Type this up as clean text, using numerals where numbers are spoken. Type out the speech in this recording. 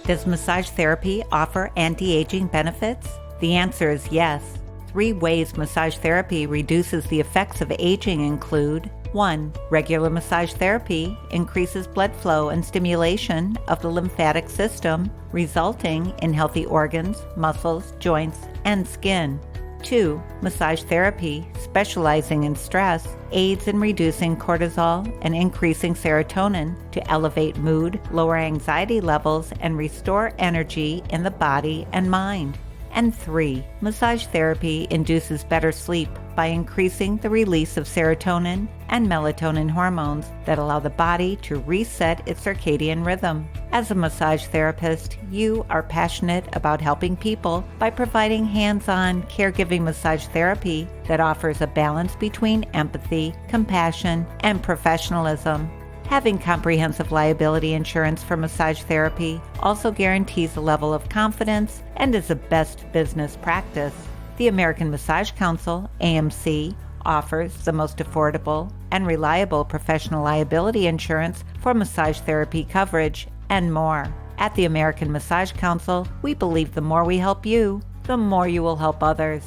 Does massage therapy offer anti-aging benefits? The answer is yes. 3 ways massage therapy reduces the effects of aging include: 1. Regular massage therapy increases blood flow and stimulation of the lymphatic system, resulting in healthy organs, muscles, joints, and skin. 2. Massage therapy, specializing in stress, aids in reducing cortisol and increasing serotonin to elevate mood, lower anxiety levels, and restore energy in the body and mind. And 3. Massage therapy induces better sleep by increasing the release of serotonin and melatonin hormones that allow the body to reset its circadian rhythm. As a massage therapist, you are passionate about helping people by providing hands-on caregiving massage therapy that offers a balance between empathy, compassion, and professionalism. Having comprehensive liability insurance for massage therapy also guarantees a level of confidence and is a best business practice. The American Massage Council, AMC, offers the most affordable and reliable professional liability insurance for massage therapy coverage and more. At the American Massage Council, we believe the more we help you, the more you will help others.